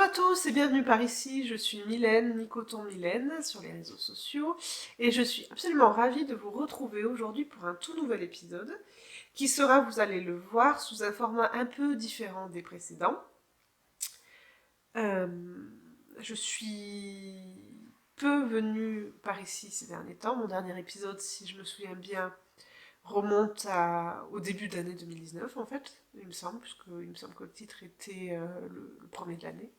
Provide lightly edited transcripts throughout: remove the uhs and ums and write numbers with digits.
à tous et bienvenue par ici, je suis Mylène, Nicoton Mylène sur les réseaux sociaux et je suis absolument ravie de vous retrouver aujourd'hui pour un tout nouvel épisode qui sera, vous allez le voir, sous un format un peu différent des précédents. Euh, je suis peu venue par ici ces derniers temps, mon dernier épisode, si je me souviens bien, remonte au début d'année 2019 en fait, il me semble, puisqu'il me semble que le titre était le premier de l'année.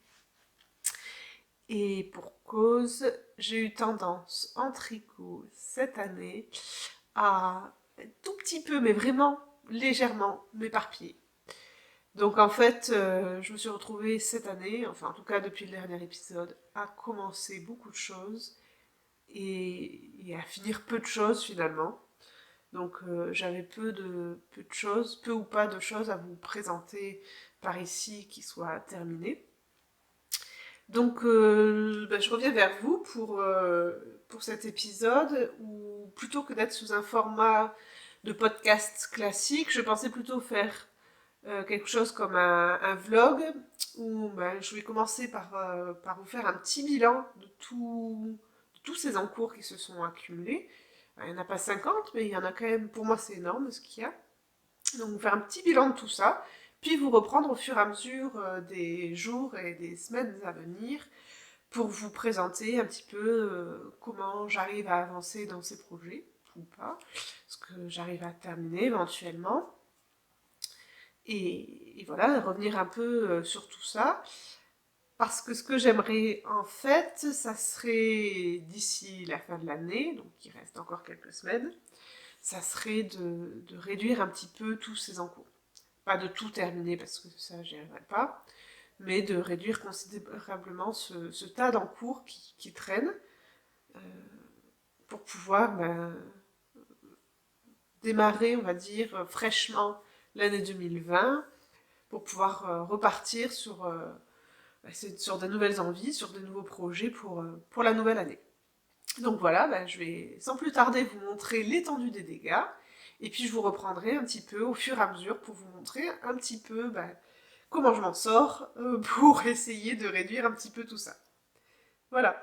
Et pour cause, j'ai eu tendance en tricot cette année à un tout petit peu, mais vraiment légèrement, m'éparpiller. Donc en fait, je me suis retrouvée cette année, enfin en tout cas depuis le dernier épisode, à commencer beaucoup de choses et à finir peu de choses finalement. Donc j'avais peu de choses, peu ou pas de choses à vous présenter par ici qui soient terminées. Donc, je reviens vers vous pour cet épisode où, plutôt que d'être sous un format de podcast classique, je pensais plutôt faire quelque chose comme un vlog où je vais commencer par vous faire un petit bilan de tous ces encours qui se sont accumulés. Il n'y en a pas 50, mais il y en a quand même, pour moi c'est énorme ce qu'il y a. Donc, vous faire un petit bilan de tout ça, puis vous reprendre au fur et à mesure des jours et des semaines à venir pour vous présenter un petit peu comment j'arrive à avancer dans ces projets, ou pas, ce que j'arrive à terminer éventuellement. Et voilà, revenir un peu sur tout ça. Parce que ce que j'aimerais en fait, ça serait d'ici la fin de l'année, donc il reste encore quelques semaines, ça serait de réduire un petit peu tous ces encours. Pas de tout terminer parce que ça, j'y arriverai pas, mais de réduire considérablement ce tas d'encours qui traîne euh, pour pouvoir démarrer, on va dire, fraîchement l'année 2020, pour pouvoir repartir sur de nouvelles envies, sur de nouveaux projets pour la nouvelle année. Donc voilà, je vais sans plus tarder vous montrer l'étendue des dégâts, et puis je vous reprendrai un petit peu au fur et à mesure pour vous montrer un petit peu comment je m'en sors pour essayer de réduire un petit peu tout ça. Voilà.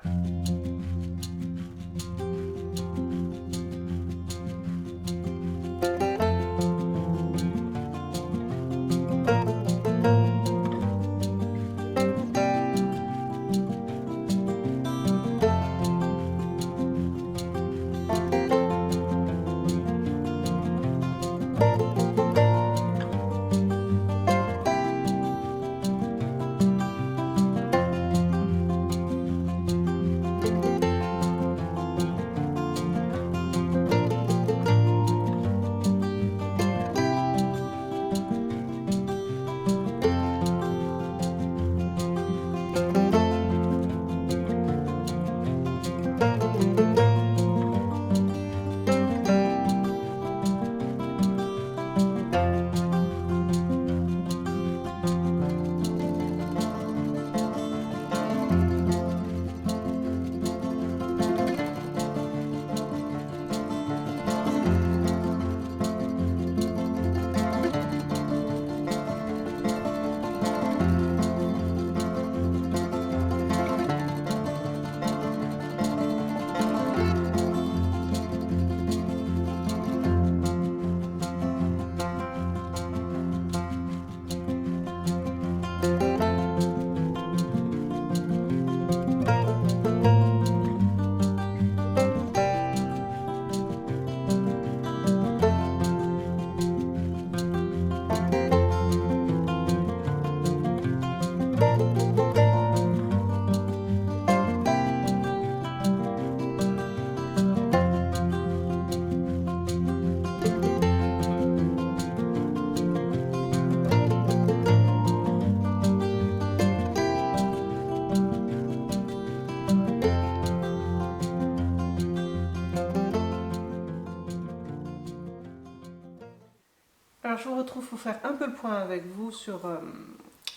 Alors je vous retrouve pour faire un peu le point avec vous sur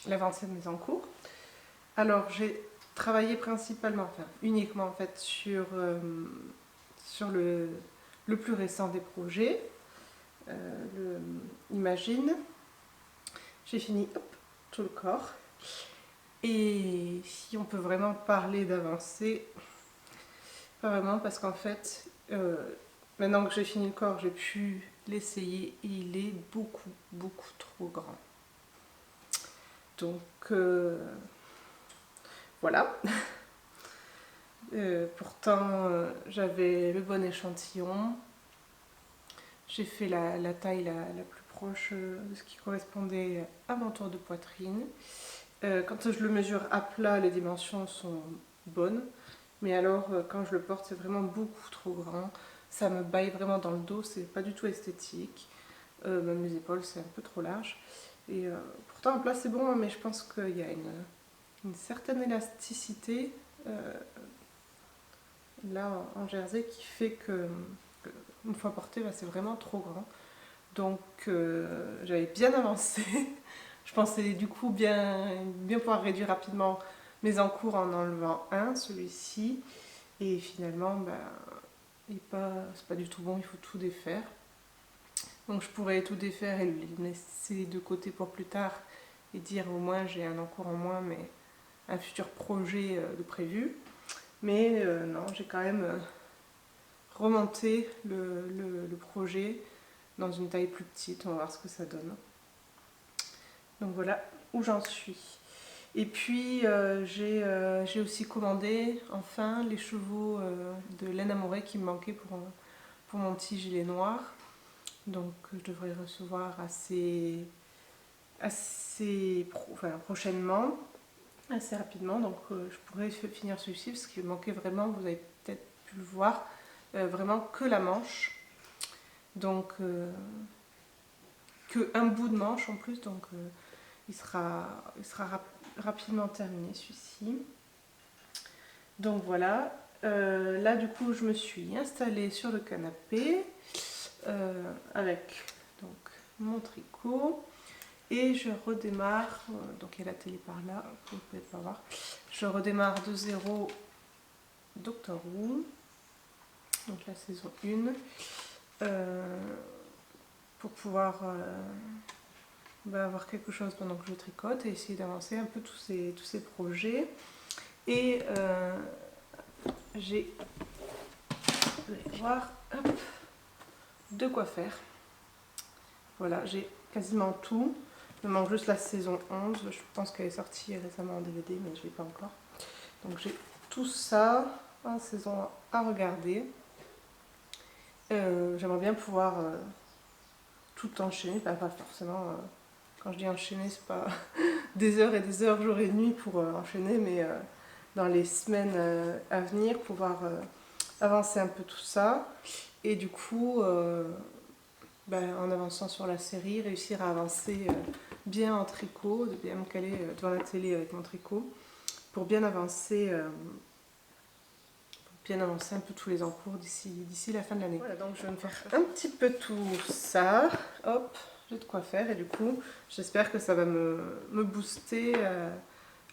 l'avancée de mes encours. Alors j'ai travaillé principalement, enfin uniquement en fait sur le plus récent des projets, le Imagine. J'ai fini tout le corps. Et si on peut vraiment parler d'avancée, pas vraiment, parce qu'en fait, maintenant que j'ai fini le corps, j'ai pu l'essayer et il est beaucoup trop grand. Donc voilà. Pourtant, j'avais le bon échantillon. J'ai fait la taille la plus proche de ce qui correspondait à mon tour de poitrine. Quand je le mesure à plat, les dimensions sont bonnes. Mais alors, quand je le porte, c'est vraiment beaucoup trop grand. Ça me baille vraiment dans le dos, c'est pas du tout esthétique. Même les épaules, c'est un peu trop large. Et pourtant, en place, c'est bon, hein, mais je pense qu'il y a une certaine élasticité là en jersey qui fait que une fois porté, bah, c'est vraiment trop grand. Donc j'avais bien avancé. Je pensais du coup bien pouvoir réduire rapidement mes encours en enlevant celui-ci. Et finalement, bah, c'est pas du tout bon, il faut tout défaire. Donc je pourrais tout défaire et le laisser de côté pour plus tard et dire au moins j'ai un encours en moins, mais un futur projet de prévu. Mais non, j'ai quand même remonté le projet dans une taille plus petite, on va voir ce que ça donne. Donc voilà où j'en suis. Et puis j'ai aussi commandé enfin les chevaux de laine amorée qui me manquaient pour mon petit gilet noir. Donc je devrais recevoir prochainement, assez rapidement. Donc je pourrais finir celui-ci parce qu'il manquait vraiment, vous avez peut-être pu le voir, vraiment que la manche. Donc que un bout de manche en plus. Donc il sera rapidement terminé celui-ci. Donc voilà. Là du coup je me suis installée sur le canapé avec donc mon tricot et je redémarre, donc il y a la télé par là, vous ne pouvez pas voir, je redémarre de zéro Doctor Who, donc la saison 1, pour pouvoir avoir quelque chose pendant que je tricote et essayer d'avancer un peu tous ces projets. Et j'ai, vous allez voir, hop, de quoi faire. Voilà, j'ai quasiment tout. Il me manque juste la saison 11. Je pense qu'elle est sortie récemment en DVD, mais je ne l'ai pas encore. Donc j'ai tout ça en saison à regarder. J'aimerais bien pouvoir tout enchaîner. Pas forcément, quand je dis enchaîner, c'est pas des heures et des heures, jour et nuit pour enchaîner, mais dans les semaines à venir, pouvoir avancer un peu tout ça. Et du coup, en avançant sur la série, réussir à avancer bien en tricot, de bien me caler devant la télé avec mon tricot, pour bien avancer un peu tous les encours d'ici la fin de l'année. Voilà, donc je vais me faire un petit peu tout ça. Hop, j'ai de quoi faire et du coup, j'espère que ça va me booster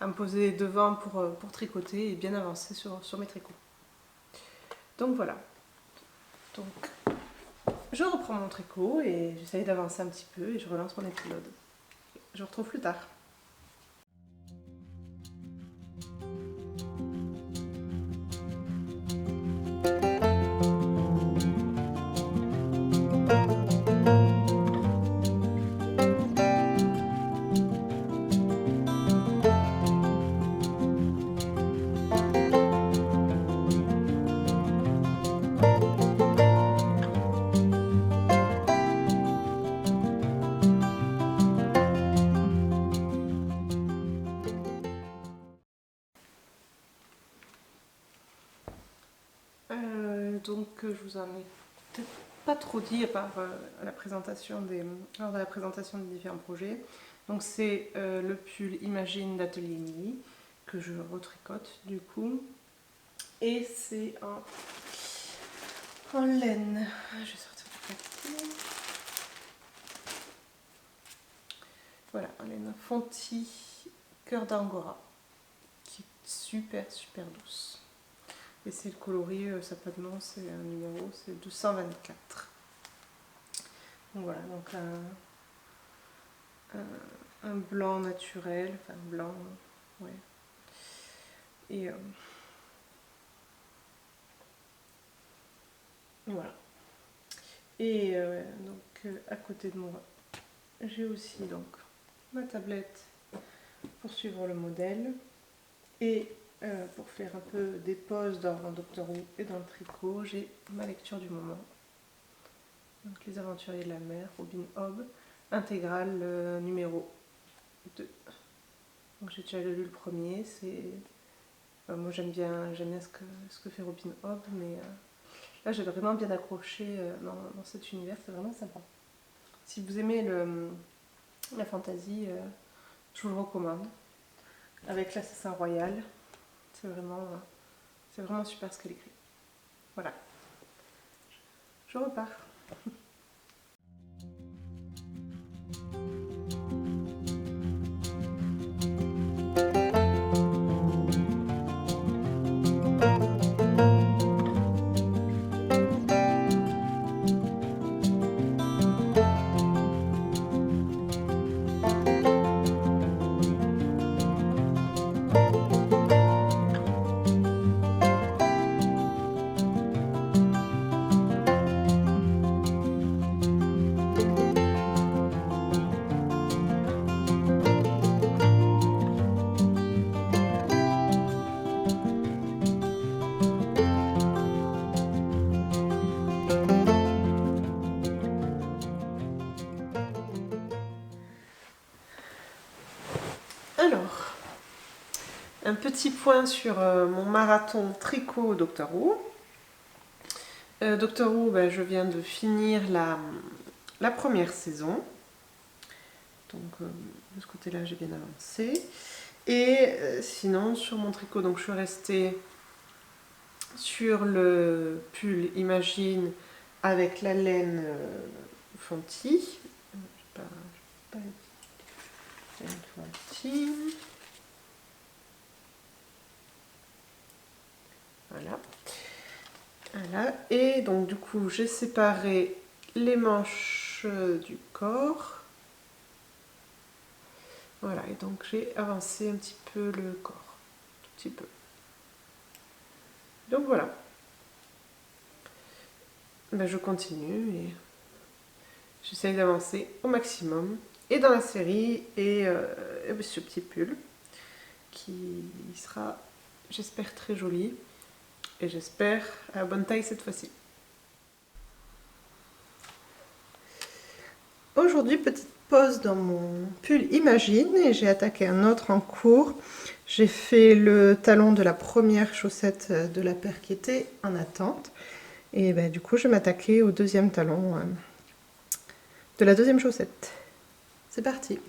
à me poser devant pour tricoter et bien avancer sur mes tricots. Donc voilà. Donc je reprends mon tricot et j'essaye d'avancer un petit peu et je relance mon épisode. Je vous retrouve plus tard. Donc je vous en ai peut-être pas trop dit à part lors de la présentation des différents projets. Donc c'est le pull Imagine d'Atelier Milly que je retricote du coup. Et c'est en laine. Je vais sortir le papier. Voilà, en laine Fonti Cœur d'Angora qui est super douce. Et c'est le coloris, ça n'a pas de nom, c'est un numéro, c'est 224. Donc voilà, donc un blanc naturel, enfin blanc Ouais. Et voilà. Et donc à côté de moi, j'ai aussi donc ma tablette pour suivre le modèle et pour faire un peu des pauses dans Doctor Who et dans le tricot, j'ai ma lecture du moment. Donc Les Aventuriers de la Mer, Robin Hobb, intégrale numéro 2. Donc j'ai déjà lu le premier, moi j'aime bien ce que fait Robin Hobb, mais là j'ai vraiment bien accroché dans cet univers, c'est vraiment sympa. Si vous aimez la fantasy, je vous le recommande. Avec l'Assassin Royal, c'est vraiment super ce qu'elle écrit. Voilà, je repars. Alors, un petit point sur mon marathon tricot Doctor Who. Doctor Who, je viens de finir la première saison. Donc de ce côté-là, j'ai bien avancé. Et sinon, sur mon tricot, donc je suis restée sur le pull Imagine avec la laine Fonty. Voilà. Voilà. Et donc du coup, j'ai séparé les manches du corps. Voilà, et donc j'ai avancé un petit peu le corps, tout petit peu. Donc voilà. Je continue et j'essaye d'avancer au maximum. Et dans la série, et ce petit pull qui sera, j'espère, très joli. Et j'espère à la bonne taille cette fois-ci. Aujourd'hui, petite pause dans mon pull Imagine et j'ai attaqué un autre en cours. J'ai fait le talon de la première chaussette de la paire qui était en attente. Et du coup, je vais m'attaquer au deuxième talon de la deuxième chaussette. C'est parti!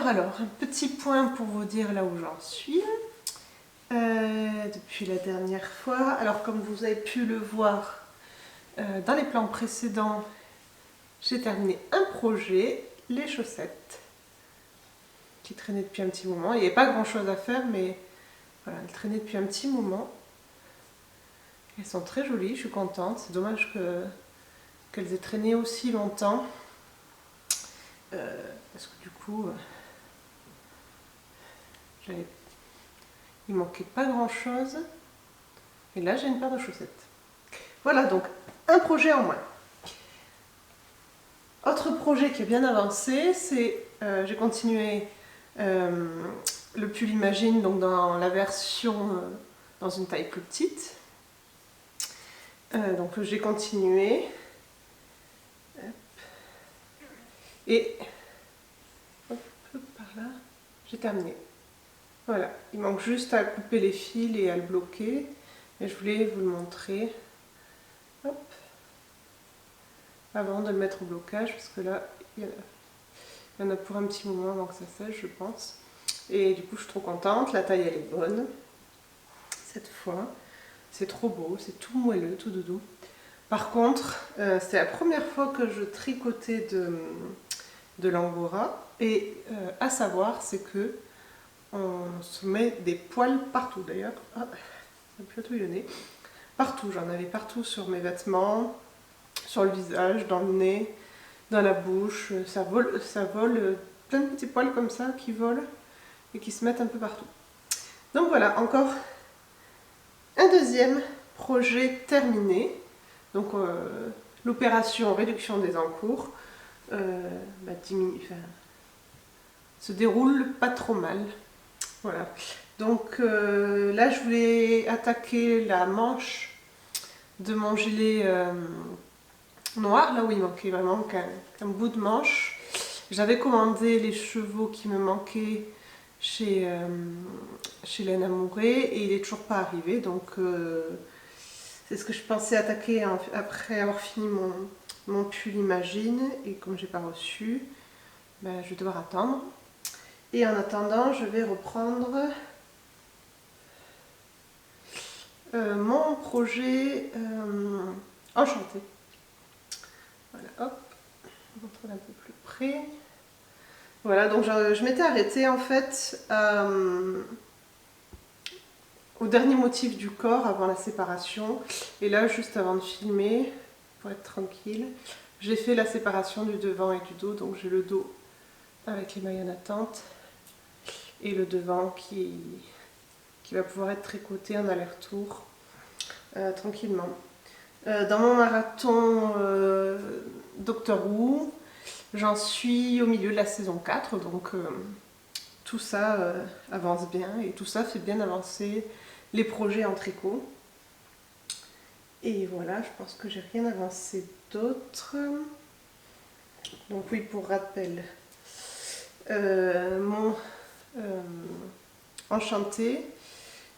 Alors, un petit point pour vous dire là où j'en suis. Depuis la dernière fois. Alors, comme vous avez pu le voir Dans les plans précédents, j'ai terminé un projet, les chaussettes, qui traînaient depuis un petit moment. Il n'y avait pas grand chose à faire, mais voilà, elles traînaient depuis un petit moment. Elles sont très jolies, je suis contente. C'est dommage qu'elles aient traîné aussi longtemps. Parce que du coup, il manquait pas grand chose. Et là, j'ai une paire de chaussettes. Voilà, donc un projet en moins. Autre projet qui est bien avancé, c'est j'ai continué le pull Imagine, donc dans la version dans une taille plus petite. Donc j'ai continué. Hop. Et hop, par là, j'ai terminé. Voilà, il manque juste à couper les fils et à le bloquer. Et je voulais vous le montrer. Hop. Avant de le mettre au blocage, parce que là, il y en a pour un petit moment avant que ça sèche, je pense. Et du coup, je suis trop contente. La taille, elle est bonne. Cette fois, c'est trop beau. C'est tout moelleux, tout doudou. Par contre, c'est la première fois que je tricotais de l'angora. Et à savoir, c'est que on se met des poils partout. D'ailleurs, ah, ça peut touillonner. Partout, j'en avais partout sur mes vêtements, sur le visage, dans le nez, dans la bouche. Ça vole plein de petits poils comme ça qui volent et qui se mettent un peu partout. Donc voilà, encore un deuxième projet terminé. Donc l'opération réduction des encours se déroule pas trop mal. Voilà. Donc là, je voulais attaquer la manche de mon gilet noir, là où il manquait vraiment qu'un bout de manche. J'avais commandé les chevaux qui me manquaient chez Laine Amourée et il n'est toujours pas arrivé. Donc c'est ce que je pensais attaquer après avoir fini mon pull Imagine. Et comme j'ai pas reçu, ben, je vais devoir attendre. Et en attendant, je vais reprendre mon projet Enchanté. Voilà, hop, on va montrer un peu plus près. Voilà, donc je m'étais arrêtée en fait au dernier motif du corps avant la séparation. Et là, juste avant de filmer, pour être tranquille, j'ai fait la séparation du devant et du dos. Donc j'ai le dos avec les mailles en attente et le devant qui va pouvoir être tricoté en aller-retour tranquillement. Dans mon marathon Doctor Who, j'en suis au milieu de la saison 4, donc tout ça avance bien et tout ça fait bien avancer les projets en tricot. Et voilà, je pense que j'ai rien avancé d'autre. Donc oui, pour rappel, mon Enchanté,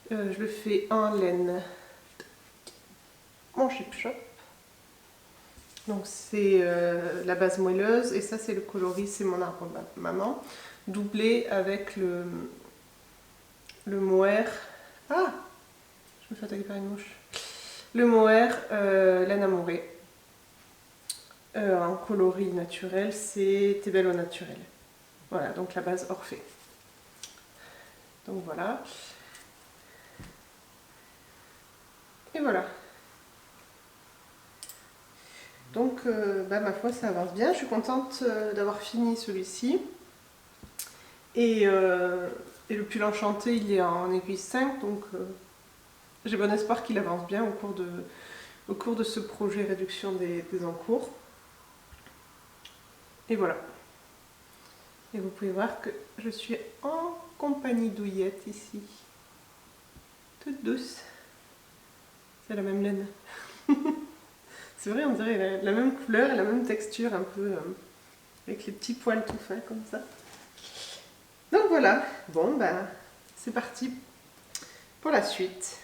je le fais en laine, mon Chip Shop. Donc c'est la base moelleuse et ça c'est le coloris, c'est mon arbre maman, doublé avec le mohair. Ah, je me fais attaquer par une mouche. Le mohair Laine Amourée. En coloris naturel, c'est Tebello naturel. Voilà, donc la base Orphée. Donc voilà. Et voilà. Donc, ma foi, ça avance bien. Je suis contente d'avoir fini celui-ci. Et le pull Enchanté, il est en aiguille 5, donc j'ai bon espoir qu'il avance bien au cours de ce projet réduction des encours. Et voilà. Et vous pouvez voir que je suis en compagnie d'Ouillette ici. Toute douce. C'est la même laine. C'est vrai, on dirait la même couleur et la même texture, un peu avec les petits poils tout fins comme ça. Donc voilà, bon ben c'est parti pour la suite.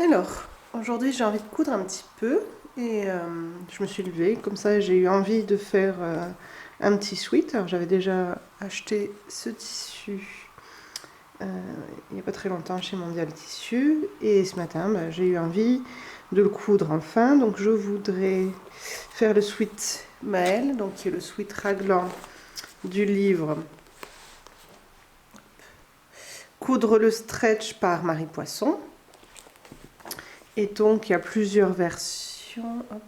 Alors, aujourd'hui j'ai envie de coudre un petit peu et je me suis levée, comme ça j'ai eu envie de faire un petit sweat. Alors j'avais déjà acheté ce tissu il n'y a pas très longtemps chez Mondial Tissu et ce matin j'ai eu envie de le coudre enfin. Donc je voudrais faire le sweat Maëlle, donc qui est le sweat raglan du livre Coudre le stretch par Marie Poisson. Et donc, il y a plusieurs versions. Hop.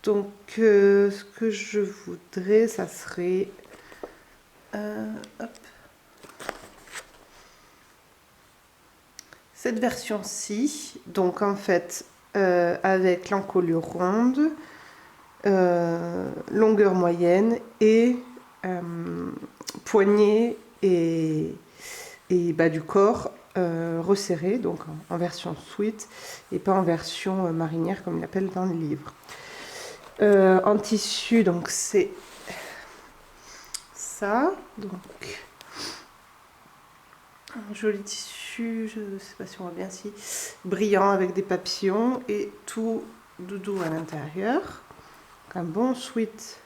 Donc, ce que je voudrais, ça serait... hop. Cette version-ci, donc en fait, avec l'encolure ronde, longueur moyenne et poignée et bas du corps resserré, donc en version sweat et pas en version marinière comme il l'appelle dans le livre. En tissu, donc c'est ça, donc un joli tissu, je ne sais pas si on voit bien, si brillant avec des papillons et tout doudou à l'intérieur. Un bon sweat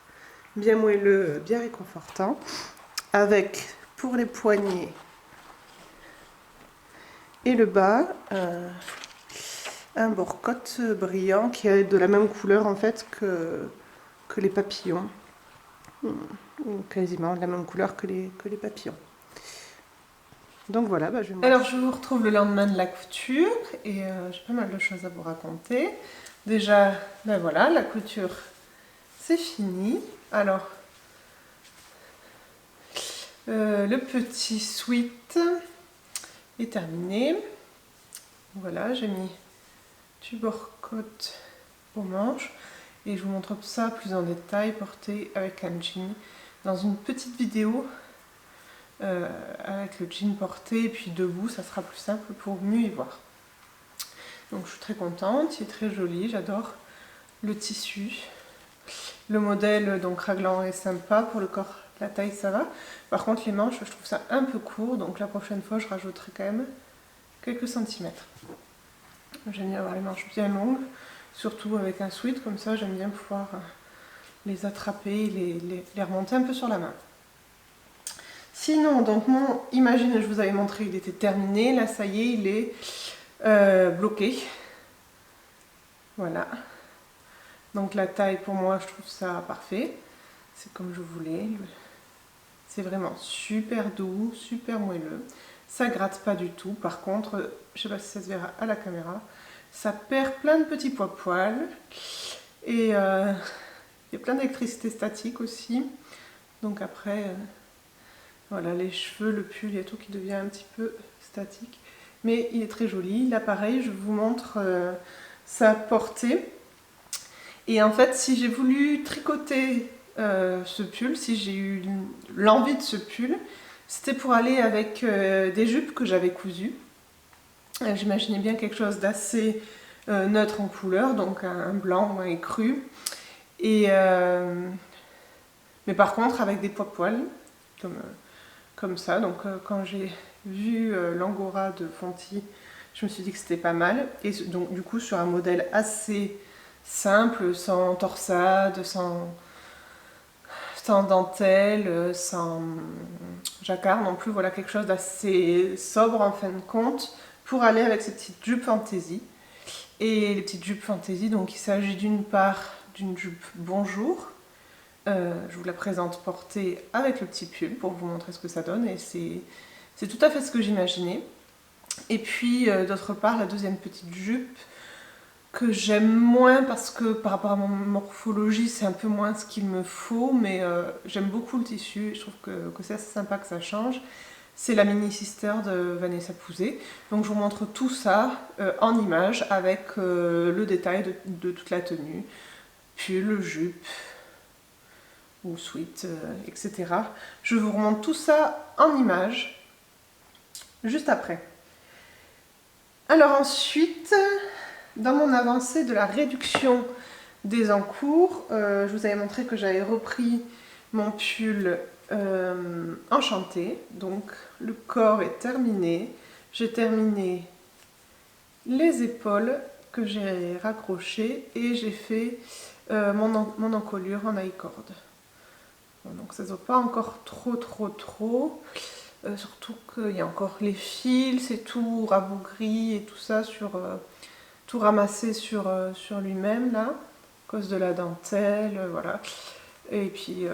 bien moelleux, bien réconfortant, avec pour les poignets et le bas un bord-côte brillant qui est de la même couleur en fait que les papillons, ou quasiment de la même couleur que les papillons. Donc voilà, je vais... Alors je vous retrouve le lendemain de la couture et j'ai pas mal de choses à vous raconter. Déjà, voilà, la couture c'est fini. Alors le petit sweat est terminé. Voilà, j'ai mis du bord-côte aux manches et je vous montre ça plus en détail porté avec un jean dans une petite vidéo avec le jean porté et puis debout, ça sera plus simple pour mieux y voir. Donc je suis très contente, il est très joli, j'adore le tissu. Le modèle donc raglan est sympa, pour le corps, la taille ça va. Par contre les manches, je trouve ça un peu court, donc la prochaine fois je rajouterai quand même quelques centimètres. J'aime bien avoir les manches bien longues, surtout avec un sweat, comme ça j'aime bien pouvoir les attraper, les remonter un peu sur la main. Sinon, donc mon Imagine, je vous avais montré, il était terminé, là ça y est, il est bloqué. Voilà. Donc la taille pour moi, je trouve ça parfait, c'est comme je voulais. C'est vraiment super doux, super moelleux. Ça gratte pas du tout. Par contre, je sais pas si ça se verra à la caméra, ça perd plein de petits poils. Et il y a plein d'électricité statique aussi. Donc après, voilà, les cheveux, le pull, il y a tout qui devient un petit peu statique. Mais il est très joli. Là pareil, je vous montre sa portée. Et en fait, si j'ai voulu tricoter ce pull, si j'ai eu l'envie de ce pull, c'était pour aller avec des jupes que j'avais cousues. J'imaginais bien quelque chose d'assez neutre en couleur, donc un blanc ou un écru. Et, mais par contre avec des poils comme ça. Donc quand j'ai vu l'angora de Fonty, je me suis dit que c'était pas mal. Et donc du coup sur un modèle assez simple, sans torsade, sans dentelle, sans jacquard non plus, voilà quelque chose d'assez sobre en fin de compte, pour aller avec ces petites jupes fantaisie. Et les petites jupes fantaisie, donc il s'agit d'une part d'une jupe bonjour, je vous la présente portée avec le petit pull pour vous montrer ce que ça donne, et c'est tout à fait ce que j'imaginais. Et puis d'autre part la deuxième petite jupe, que j'aime moins parce que par rapport à mon morphologie c'est un peu moins ce qu'il me faut, mais j'aime beaucoup le tissu, je trouve que c'est assez sympa que ça change. C'est la Mini Sister de Vanessa Pouzet. Donc je vous montre tout ça en images avec le détail de toute la tenue, pull, jupe ou sweat, etc. Je vous remonte tout ça en images juste après. Alors ensuite, dans mon avancée de la réduction des encours, je vous avais montré que j'avais repris mon pull enchanté. Donc le corps est terminé. J'ai terminé les épaules que j'ai raccrochées et j'ai fait mon encolure en I-cord. Bon, donc ça ne se voit pas encore trop. Surtout qu'il y a encore les fils, c'est tout rabougri et tout ça, tout ramassé sur lui-même là, à cause de la dentelle, voilà. Et puis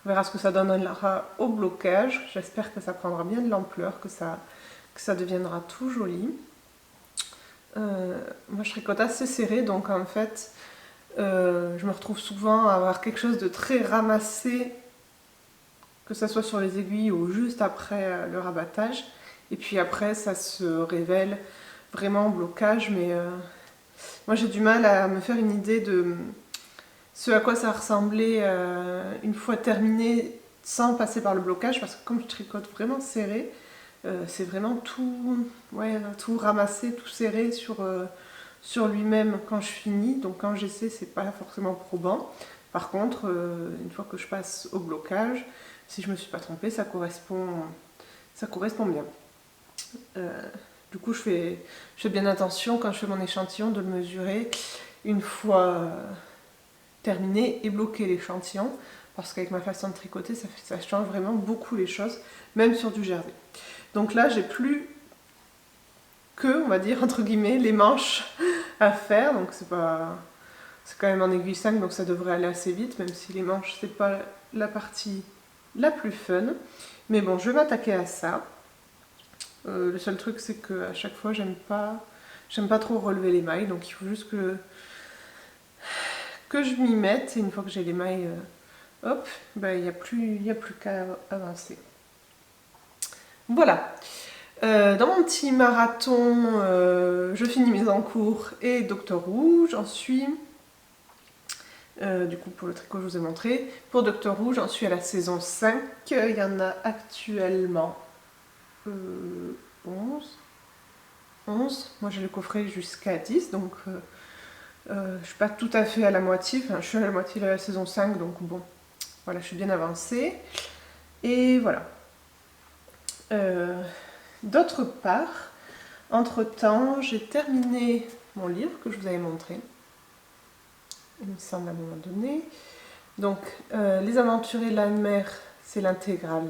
on verra ce que ça donnera au blocage. J'espère que ça prendra bien de l'ampleur, que ça deviendra tout joli. Moi je tricote assez serré, donc en fait je me retrouve souvent à avoir quelque chose de très ramassé, que ça soit sur les aiguilles ou juste après le rabattage. Et puis après ça se révèle vraiment blocage, mais moi j'ai du mal à me faire une idée de ce à quoi ça ressemblait une fois terminé sans passer par le blocage, parce que comme je tricote vraiment serré, c'est vraiment tout, ouais, tout ramassé, tout serré sur lui-même quand je finis. Donc quand j'essaie, c'est pas forcément probant. Par contre, une fois que je passe au blocage, si je me suis pas trompée, ça correspond bien. Du coup, je fais bien attention quand je fais mon échantillon de le mesurer une fois terminé et bloquer l'échantillon, parce qu'avec ma façon de tricoter, ça change vraiment beaucoup les choses, même sur du jersey. Donc là, j'ai plus que, on va dire, entre guillemets, les manches à faire, donc c'est quand même en aiguille 5, donc ça devrait aller assez vite, même si les manches, c'est pas la partie la plus fun. Mais bon, je vais m'attaquer à ça. Le seul truc, c'est que à chaque fois, j'aime pas trop relever les mailles, donc il faut juste que je m'y mette, et une fois que j'ai les mailles, hop, ben, il n'y a plus qu'à avancer. Voilà. Dans mon petit marathon, je finis mes encours et Doctor Who, j'en suis. Du coup, pour le tricot, je vous ai montré. Pour Doctor Who, j'en suis à la saison 5. Il y en a actuellement 11. Moi, j'ai le coffret jusqu'à 10, donc je suis pas tout à fait à la moitié. Enfin, je suis à la moitié de la saison 5, donc bon, voilà, je suis bien avancée. Et voilà. D'autre part, entre-temps, j'ai terminé mon livre que je vous avais montré, il me semble à un moment donné. Donc, Les Aventuriers de la mer, c'est l'intégrale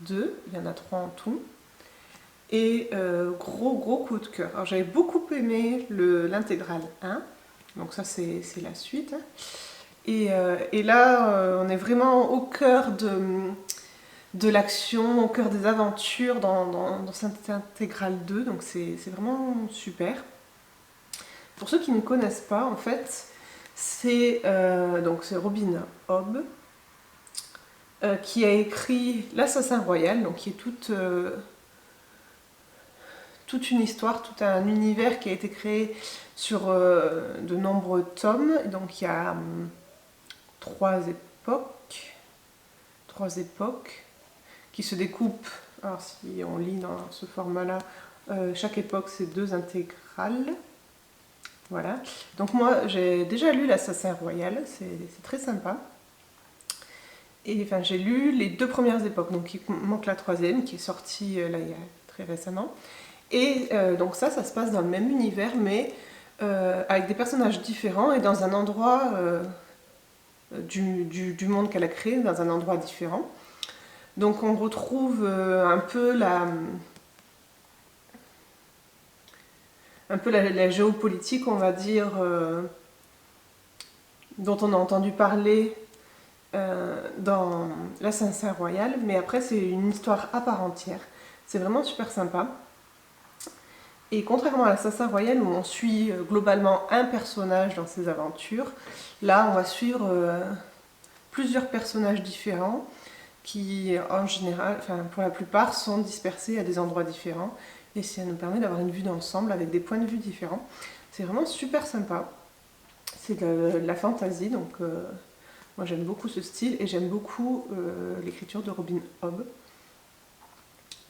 2, il y en a 3 en tout. Et gros coup de cœur. Alors, j'avais beaucoup aimé l'intégrale 1, donc ça c'est la suite. Et là, on est vraiment au cœur de l'action, au cœur des aventures dans cette intégrale 2, donc c'est vraiment super. Pour ceux qui ne connaissent pas, en fait, c'est Robin Hobb qui a écrit L'Assassin Royal, donc qui est toute une histoire, tout un univers qui a été créé sur de nombreux tomes. Donc il y a trois époques qui se découpent. Alors si on lit dans ce format-là, chaque époque c'est 2 intégrales. Voilà. Donc moi j'ai déjà lu l'Assassin Royal, c'est très sympa. Et enfin j'ai lu les 2 premières époques, donc il manque la 3e qui est sortie là il y a très récemment. Et donc ça se passe dans le même univers, mais avec des personnages différents et dans un endroit du monde qu'elle a créé, dans un endroit différent. Donc on retrouve un peu la géopolitique, on va dire, dont on a entendu parler dans l'Assassin Royal, mais après c'est une histoire à part entière. C'est vraiment super sympa. Et contrairement à l'Assassin Royal où on suit globalement un personnage dans ses aventures, là on va suivre plusieurs personnages différents qui en général, enfin pour la plupart, sont dispersés à des endroits différents. Et ça nous permet d'avoir une vue d'ensemble avec des points de vue différents. C'est vraiment super sympa. C'est de la fantasy, donc moi j'aime beaucoup ce style et j'aime beaucoup l'écriture de Robin Hobb,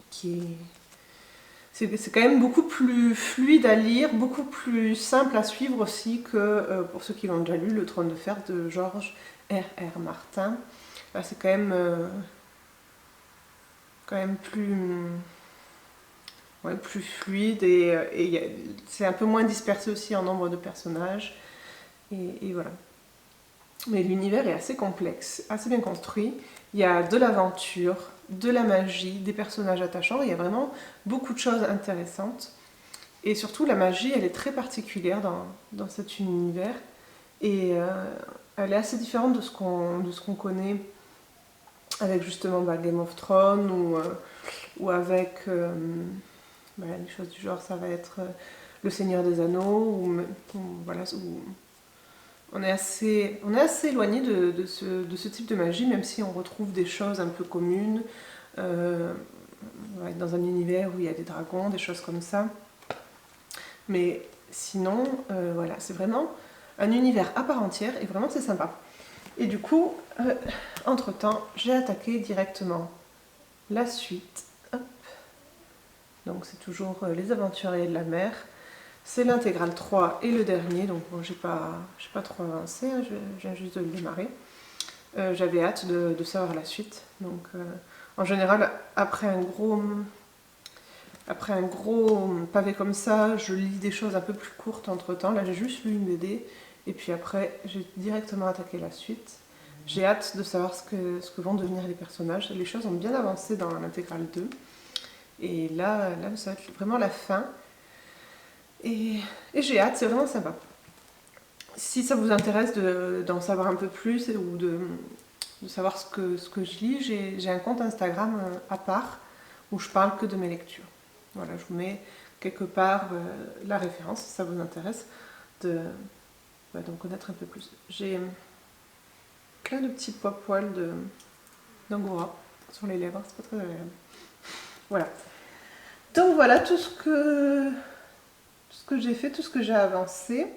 qui est... C'est quand même beaucoup plus fluide à lire, beaucoup plus simple à suivre aussi que pour ceux qui l'ont déjà lu, Le Trône de Fer de George R.R. Martin. Là, c'est quand même plus... ouais, plus fluide c'est un peu moins dispersé aussi en nombre de personnages. Et voilà. Mais l'univers est assez complexe, assez bien construit. Il y a de l'aventure, de la magie, des personnages attachants. Il y a vraiment beaucoup de choses intéressantes. Et surtout, la magie, elle est très particulière dans cet univers. Et elle est assez différente de ce qu'on connaît avec justement Game of Thrones ou avec les choses du genre. Ça va être Le Seigneur des Anneaux voilà, où on est assez éloigné de ce type de magie, même si on retrouve des choses un peu communes, dans un univers où il y a des dragons, des choses comme ça. Mais sinon, voilà, c'est vraiment un univers à part entière et vraiment c'est sympa. Et du coup, entre-temps, j'ai attaqué directement la suite. Hop. Donc c'est toujours Les Aventuriers de la Mer. C'est l'intégrale 3 et le dernier, donc bon, j'ai pas trop avancé, hein, je viens juste de le démarrer. J'avais hâte de savoir la suite. Donc en général, après un gros pavé comme ça, je lis des choses un peu plus courtes entre temps. Là, j'ai juste lu une BD et puis après, j'ai directement attaqué la suite. J'ai hâte de savoir ce que vont devenir les personnages. Les choses ont bien avancé dans l'intégrale 2. Et là, ça va être vraiment la fin. Et j'ai hâte, c'est vraiment sympa. Si ça vous intéresse d'en savoir un peu plus ou de savoir ce que je lis, j'ai un compte Instagram à part où je parle que de mes lectures. Voilà, je vous mets quelque part la référence si ça vous intéresse d'en connaître un peu plus. J'ai plein de petits poils d'angora sur les lèvres, c'est pas très agréable. Voilà. Donc voilà tout ce que j'ai fait, tout ce que j'ai avancé.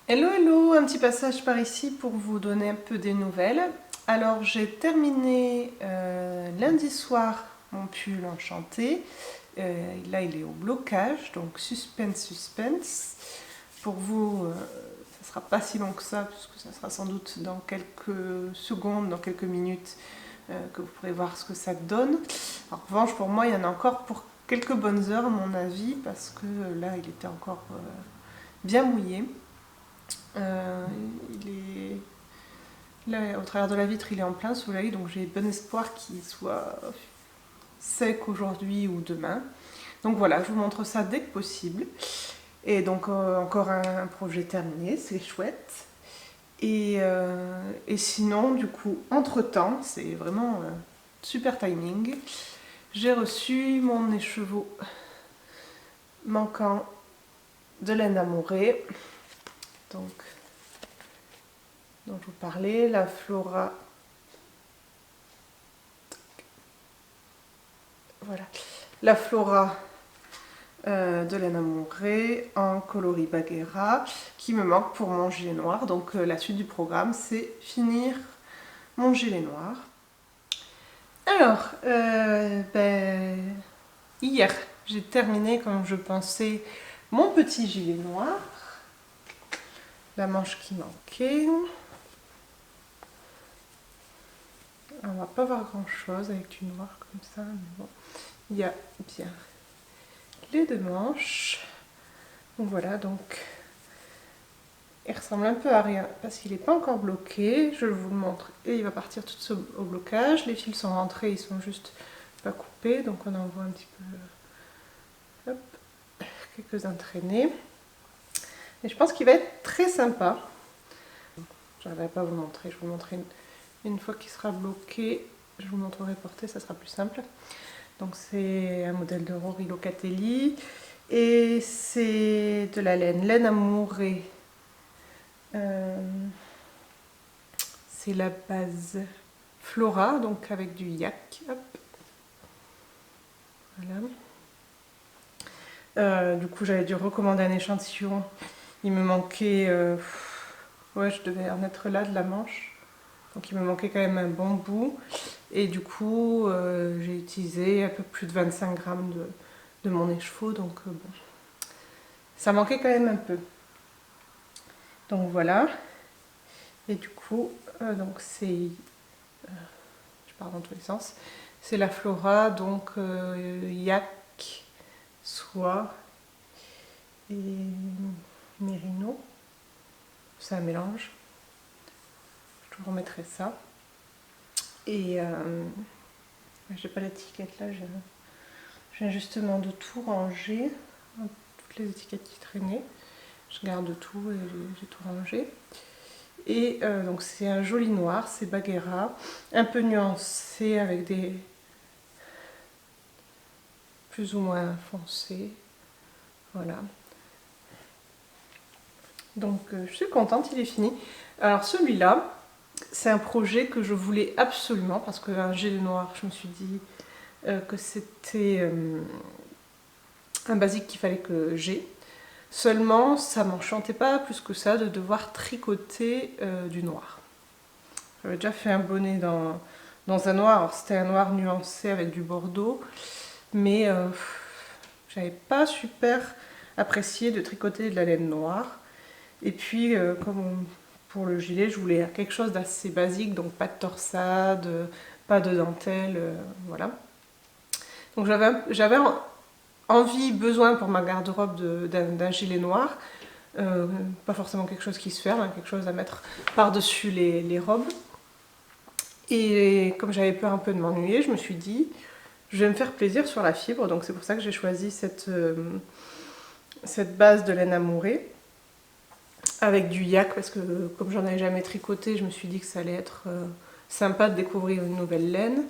Hello hello, un petit passage par ici pour vous donner un peu des nouvelles. Alors j'ai terminé lundi soir mon pull enchanté. Là il est au blocage, donc suspense. Pour vous, ça sera pas si long que ça, puisque ça sera sans doute dans quelques secondes, dans quelques minutes, que vous pourrez voir ce que ça donne. En revanche, pour moi, il y en a encore pour quelques bonnes heures à mon avis, parce que là il était encore bien mouillé. Là, au travers de la vitre, il est en plein soleil, donc j'ai bon espoir qu'il soit sec aujourd'hui ou demain. Donc voilà, je vous montre ça dès que possible. Et donc encore un projet terminé, c'est chouette. Et sinon, du coup, entre-temps, c'est vraiment super timing, j'ai reçu mon écheveau manquant de laine amourée. Donc, dont je vous parlais, la Flora. Voilà, la Flora de laine amourée en coloris Bagheera qui me manque pour mon gilet noir. Donc la suite du programme, c'est finir mon gilet noir. Alors, hier, j'ai terminé comme je pensais mon petit gilet noir. La manche qui manquait. On va pas voir grand chose avec du noir comme ça, mais bon. Il y a bien les deux manches. Donc voilà, donc Il ressemble un peu à rien parce qu'il n'est pas encore bloqué. Je vous le montre et il va partir tout seul au blocage. Les fils sont rentrés, ils sont juste pas coupés, donc on en voit un petit peu, hop, quelques-uns traînés. Et je pense qu'il va être très sympa. Je n'arriverai pas à vous montrer, je vous montrerai une fois qu'il sera bloqué. Je vous montrerai porté, ça sera plus simple. Donc c'est un modèle de Rory Locatelli et c'est de la laine amourée. C'est la base Flora, donc avec du yak. Hop. Voilà. Du coup, j'avais dû recommander un échantillon. Il me manquait... ouais, je devais en être là de la manche. Donc il me manquait quand même un bon bout. Et du coup, j'ai utilisé un peu plus de 25 grammes de mon écheveau. Donc bon, ça manquait quand même un peu. Donc voilà. Et du coup, donc c'est... je pars dans tous les sens. C'est la Flora, donc yak, soie et mérino. C'est un mélange. Je vous remettrai ça. Et j'ai pas l'étiquette là, je viens justement de tout ranger. Toutes les étiquettes qui traînaient. Je garde tout et j'ai tout rangé. Et donc c'est un joli noir, c'est Bagheera, un peu nuancé avec des plus ou moins foncés. Voilà. Donc je suis contente, il est fini. Alors celui-là, c'est un projet que je voulais absolument parce qu'un gilet noir, je me suis dit que c'était un basique qu'il fallait que j'ai. Seulement, ça m'enchantait pas plus que ça de devoir tricoter du noir. J'avais déjà fait un bonnet dans un noir, c'était un noir nuancé avec du bordeaux, mais j'avais pas super apprécié de tricoter de la laine noire. Et puis, comme pour le gilet, je voulais quelque chose d'assez basique, donc pas de torsade, pas de dentelle, voilà. Donc j'avais envie, besoin pour ma garde-robe d'un gilet noir, pas forcément quelque chose qui se ferme, hein, quelque chose à mettre par-dessus les robes. Et comme j'avais peur un peu de m'ennuyer, je me suis dit, je vais me faire plaisir sur la fibre, donc c'est pour ça que j'ai choisi cette base de laine amourée avec du yak, parce que comme j'en avais jamais tricoté, je me suis dit que ça allait être sympa de découvrir une nouvelle laine,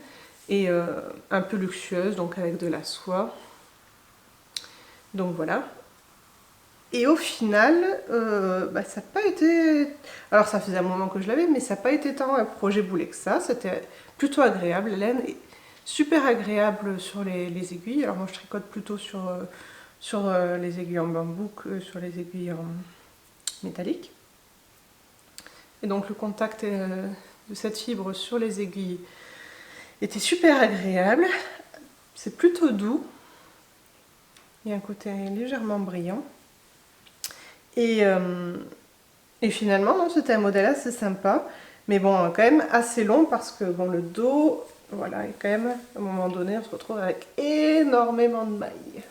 et un peu luxueuse, donc avec de la soie. Donc voilà. Et au final, ça n'a pas été... Alors ça faisait un moment que je l'avais, mais ça n'a pas été tant un projet boulet que ça. C'était plutôt agréable. La laine est super agréable sur les aiguilles. Alors moi je tricote plutôt sur les aiguilles en bambou que sur les aiguilles en métallique. Et donc le contact de cette fibre sur les aiguilles était super agréable. C'est plutôt doux. Il y a un côté légèrement brillant. Et finalement, non, c'était un modèle assez sympa, mais bon, quand même assez long parce que bon, le dos, voilà, et quand même, à un moment donné, on se retrouve avec énormément de mailles.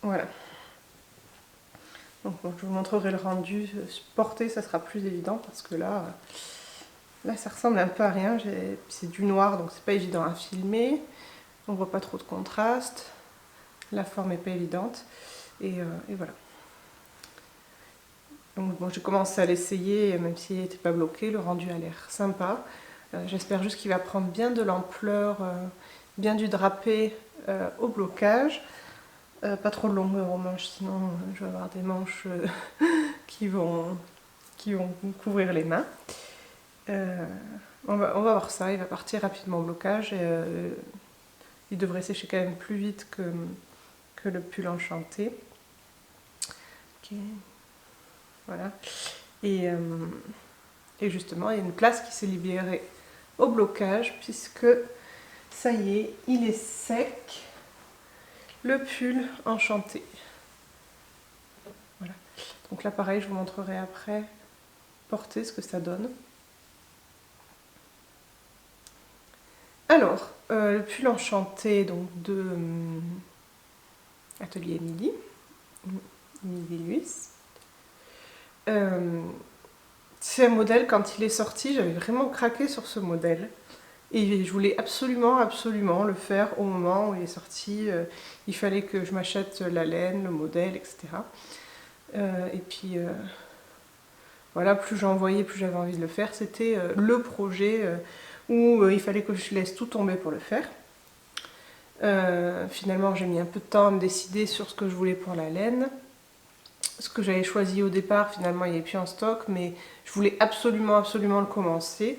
Voilà. Donc bon, je vous montrerai le rendu porté, ça sera plus évident parce que là, ça ressemble un peu à rien. C'est du noir, donc c'est pas évident à filmer. On voit pas trop de contraste. La forme est pas évidente. Et voilà. Donc bon, j'ai commencé à l'essayer, même s'il n'était pas bloqué, le rendu a l'air sympa. J'espère juste qu'il va prendre bien de l'ampleur, bien du drapé au blocage. Pas trop de longueur aux manches, sinon je vais avoir des manches qui vont couvrir les mains. On va voir ça, il va partir rapidement au blocage. Et, il devrait sécher quand même plus vite que le pull enchanté. Okay. Voilà. Et justement, il y a une place qui s'est libérée au blocage puisque ça y est, il est sec. Le pull enchanté. Voilà. Donc là, pareil, je vous montrerai après porter ce que ça donne. Alors, le pull enchanté donc de Atelier Emily Luis. C'est un modèle, quand il est sorti, j'avais vraiment craqué sur ce modèle. Et je voulais absolument, absolument le faire au moment où il est sorti. Il fallait que je m'achète la laine, le modèle, etc. Et puis voilà, plus j'en voyais, plus j'avais envie de le faire. C'était le projet où il fallait que je laisse tout tomber pour le faire. Finalement, j'ai mis un peu de temps à me décider sur ce que je voulais pour la laine. Ce que j'avais choisi au départ, finalement, il n'y avait plus en stock, mais je voulais absolument, absolument le commencer.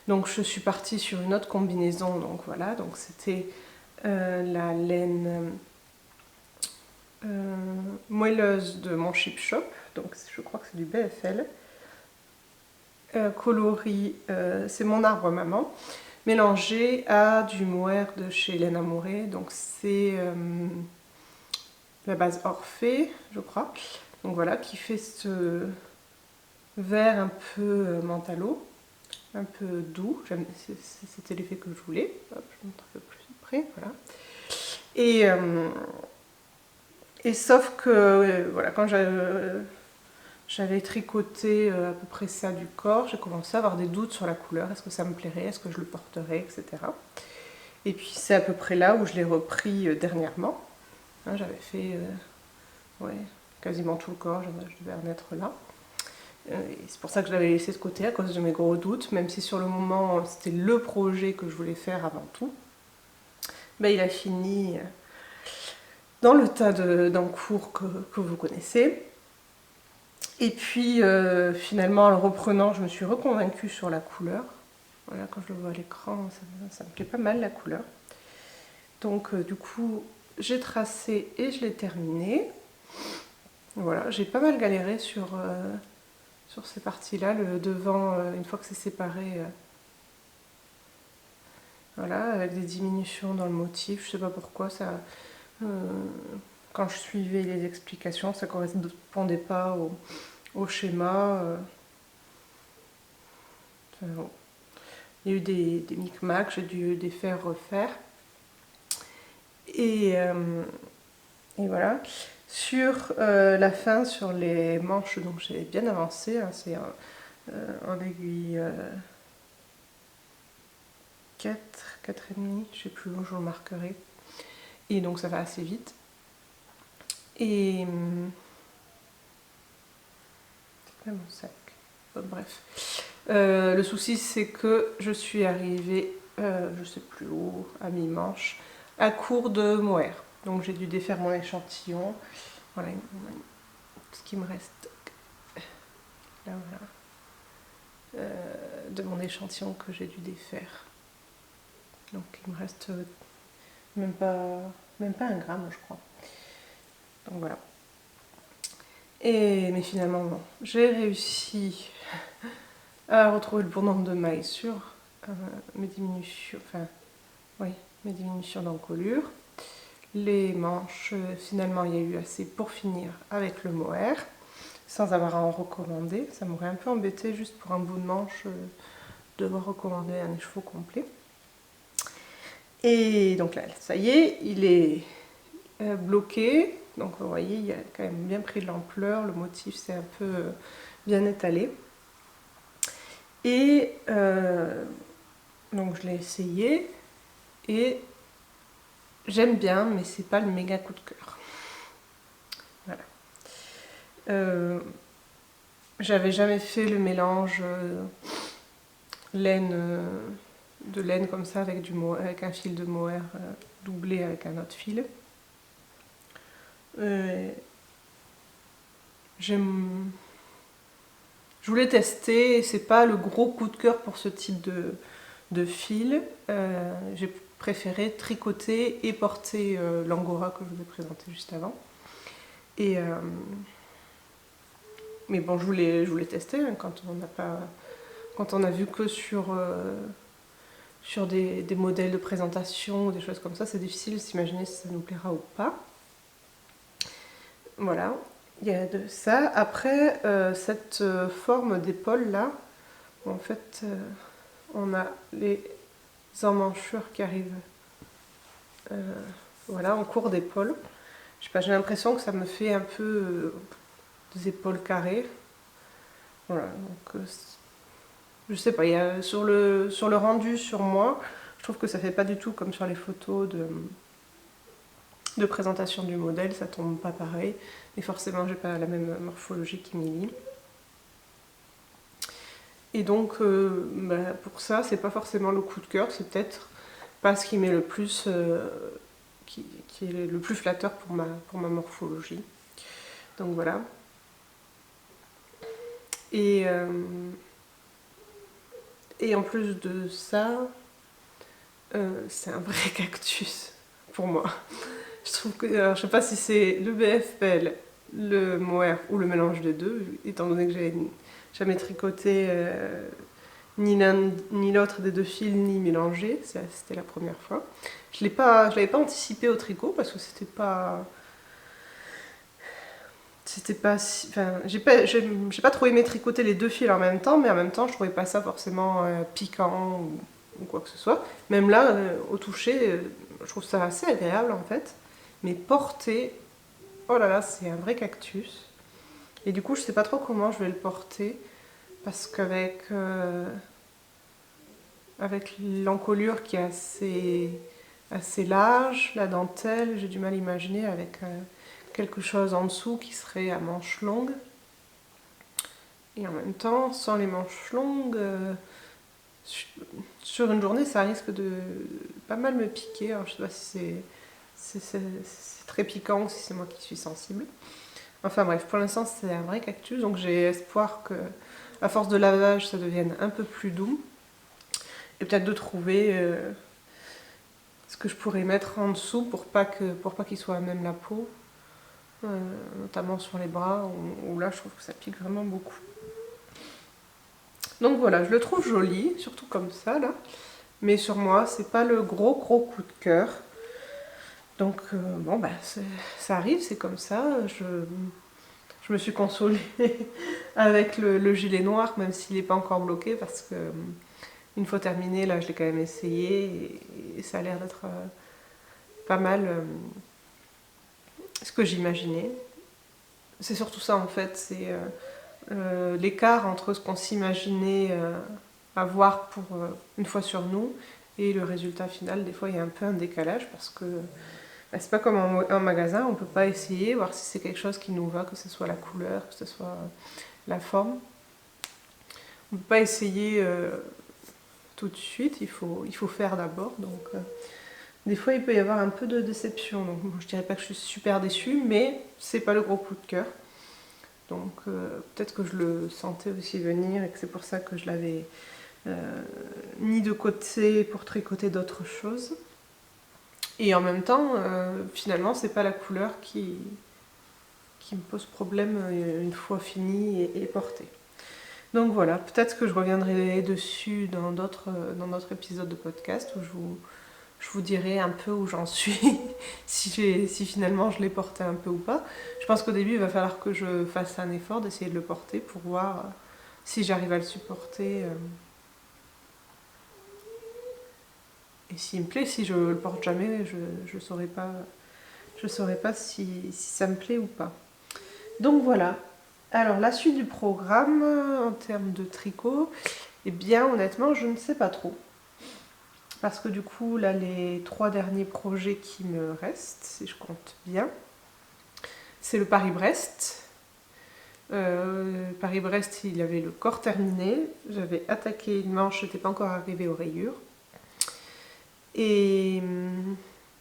Donc, je suis partie sur une autre combinaison. Donc, voilà, donc c'était la laine moelleuse de mon Chip Shop. Donc, je crois que c'est du BFL. Coloris, c'est mon arbre maman, mélangé à du mohair de chez Laine Amourée. Donc, c'est la base Orphée, je crois. Donc voilà, qui fait ce vert un peu mentalo, un peu doux. C'était l'effet que je voulais. Hop, je montre un peu plus près, voilà. Et sauf que, voilà, quand j'avais tricoté à peu près ça du corps, j'ai commencé à avoir des doutes sur la couleur. Est-ce que ça me plairait? Est-ce que je le porterais? Etc. Et puis c'est à peu près là où je l'ai repris dernièrement. Hein, j'avais fait ouais, quasiment tout le corps, je devais en être là. Et c'est pour ça que je l'avais laissé de côté à cause de mes gros doutes, même si sur le moment c'était le projet que je voulais faire avant tout. Ben, il a fini dans le tas d'encours que vous connaissez. Et puis finalement en le reprenant, je me suis reconvaincue sur la couleur. Voilà, quand je le vois à l'écran, ça me plaît pas mal la couleur. Donc du coup, j'ai tracé et je l'ai terminé. Voilà, j'ai pas mal galéré sur ces parties-là. Le devant, une fois que c'est séparé, voilà, avec des diminutions dans le motif. Je sais pas pourquoi ça. Quand je suivais les explications, ça correspondait pas au schéma. Enfin, bon. Il y a eu des micmacs, j'ai dû les faire refaire. Et voilà. Sur la fin, sur les manches, donc j'ai bien avancé. Hein, c'est en aiguille 4, 4,5, je sais plus où je le marquerai. Et donc ça va assez vite. Et c'est mon sac. Bon, bref. Le souci c'est que je suis arrivée, je sais plus où, à mi-manche, à court de mohair. Donc j'ai dû défaire mon échantillon. Voilà ce qui me reste. Là voilà. De mon échantillon que j'ai dû défaire. Donc il me reste même pas 1 gramme, je crois. Donc voilà. Mais finalement, bon, j'ai réussi à retrouver le bon nombre de mailles sur mes diminutions, mes diminutions d'encolure. Les manches, finalement, il y a eu assez pour finir avec le mohair, sans avoir à en recommander. Ça m'aurait un peu embêté juste pour un bout de manche devoir recommander un écheveau complet. Et donc là, ça y est, il est bloqué. Donc vous voyez, il a quand même bien pris de l'ampleur, le motif s'est un peu bien étalé. Et donc je l'ai essayé et j'aime bien, mais c'est pas le méga coup de cœur. Voilà. J'avais jamais fait le mélange de laine comme ça avec un fil de mohair doublé avec un autre fil. Je voulais tester, c'est pas le gros coup de cœur pour ce type de fil. J'ai préféré tricoter et porter l'angora que je vous ai présenté juste avant. Mais bon, je voulais tester hein, quand on a vu que sur des modèles de présentation ou des choses comme ça, c'est difficile de s'imaginer si ça nous plaira ou pas. Voilà, il y a de ça. Après, cette forme d'épaule là, en fait, on a les emmanchures qui arrivent voilà, en cours d'épaule. Je sais pas, j'ai l'impression que ça me fait un peu des épaules carrées. Voilà, donc je sais pas, sur le rendu sur moi, je trouve que ça fait pas du tout comme sur les photos de présentation du modèle, ça tombe pas pareil. Et forcément, j'ai pas la même morphologie qu'Emilie. Et donc, pour ça, c'est pas forcément le coup de cœur, c'est peut-être pas ce qui met le plus, qui est le plus flatteur pour ma morphologie. Donc voilà. Et, euh, et en plus de ça, c'est un vrai cactus pour moi. Je trouve que, alors, je sais pas si c'est le BFPL, le mohair ou le mélange des deux, étant donné que j'ai jamais tricoté ni l'un ni l'autre des deux fils ni mélangé, c'était la première fois. Je l'avais pas anticipé au tricot parce que c'était pas enfin, j'ai pas trop aimé tricoter les deux fils en même temps, mais en même temps, je trouvais pas ça forcément piquant ou quoi que ce soit. Même là, au toucher, je trouve ça assez agréable en fait. Mais porter, oh là là, c'est un vrai cactus. Et du coup, je sais pas trop comment je vais le porter parce avec l'encolure qui est assez large, la dentelle, j'ai du mal à imaginer avec quelque chose en dessous qui serait à manches longues. Et en même temps, sans les manches longues, sur une journée, ça risque de pas mal me piquer. Alors, je sais pas si c'est très piquant ou si c'est moi qui suis sensible. Enfin bref, pour l'instant, c'est un vrai cactus, donc j'ai espoir que, à force de lavage, ça devienne un peu plus doux. Et peut-être de trouver ce que je pourrais mettre en dessous pour pas qu'il soit à même la peau, notamment sur les bras, où là, je trouve que ça pique vraiment beaucoup. Donc voilà, je le trouve joli, surtout comme ça là. Mais sur moi, c'est pas le gros coup de cœur. Donc bon, ça arrive, c'est comme ça. Je me suis consolée avec le gilet noir, même s'il n'est pas encore bloqué, parce que une fois terminé, là, je l'ai quand même essayé et ça a l'air d'être pas mal ce que j'imaginais. C'est surtout ça en fait, c'est l'écart entre ce qu'on s'imaginait avoir pour une fois sur nous et le résultat final. Des fois, il y a un peu un décalage parce que c'est pas comme en magasin, on peut pas essayer, voir si c'est quelque chose qui nous va, que ce soit la couleur, que ce soit la forme. On peut pas essayer tout de suite, il faut faire d'abord. Donc, des fois, il peut y avoir un peu de déception. Donc, je dirais pas que je suis super déçue, mais c'est pas le gros coup de cœur. Donc, peut-être que je le sentais aussi venir et que c'est pour ça que je l'avais mis de côté pour tricoter d'autres choses. Et en même temps, finalement, c'est pas la couleur qui me pose problème une fois fini et porté. Donc voilà, peut-être que je reviendrai dessus dans d'autres épisodes de podcast où je vous dirai un peu où j'en suis, si finalement je l'ai porté un peu ou pas. Je pense qu'au début, il va falloir que je fasse un effort d'essayer de le porter pour voir si j'arrive à le supporter. Et s'il me plaît, si je le porte jamais, je saurais pas si ça me plaît ou pas. Donc voilà. Alors la suite du programme en termes de tricot, eh bien honnêtement je ne sais pas trop. Parce que du coup là les 3 derniers projets qui me restent, si je compte bien, c'est le Paris-Brest. Paris-Brest il avait le corps terminé, j'avais attaqué une manche, je n'étais pas encore arrivée aux rayures. Et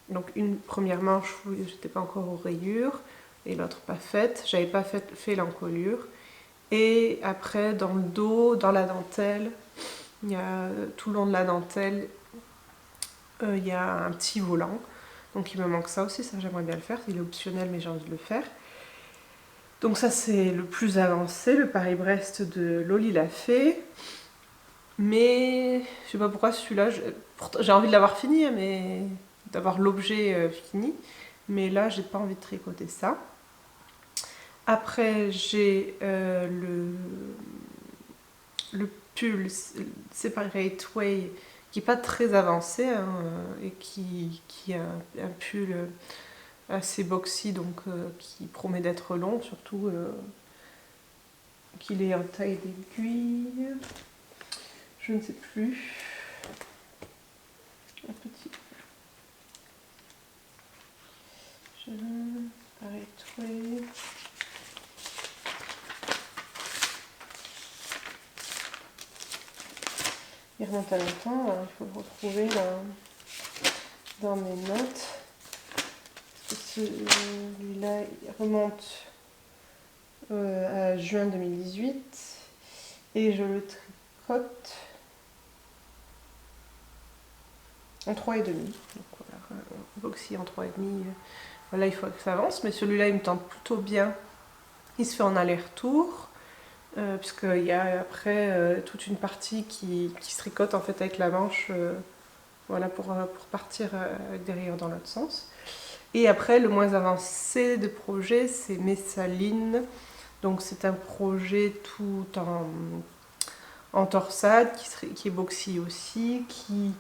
donc une première manche où j'étais pas encore aux rayures et l'autre pas faite, j'avais pas fait l'encolure. Et après dans le dos, dans la dentelle, il y a tout le long de la dentelle, il y a un petit volant. Donc il me manque ça aussi, ça j'aimerais bien le faire, il est optionnel mais j'ai envie de le faire. Donc ça c'est le plus avancé, le Paris-Brest de Loli l'a fait. Mais je sais pas pourquoi celui-là, j'ai envie de l'avoir fini, mais d'avoir l'objet fini. Mais là, j'ai pas envie de tricoter ça. Après, j'ai le pull Separate Way qui est pas très avancé hein, et qui est un pull assez boxy, donc qui promet d'être long, surtout Donc il est en taille d'aiguille. Je ne sais plus. Un petit. Arrête-toi. Il remonte à longtemps, alors il faut le retrouver dans mes notes. Parce que celui-là, il remonte à juin 2018 et je le tricote en 3,5. Donc voilà, boxy en 3,5. Voilà, il faut que ça avance, mais celui-là il me tente plutôt bien. Il se fait en aller-retour. Puisqu'il y a après toute une partie qui se tricote en fait avec la manche voilà, pour partir avec des rayures dans l'autre sens. Et après, le moins avancé de projet, c'est Messaline. Donc c'est un projet tout en torsade, qui est boxy aussi, qui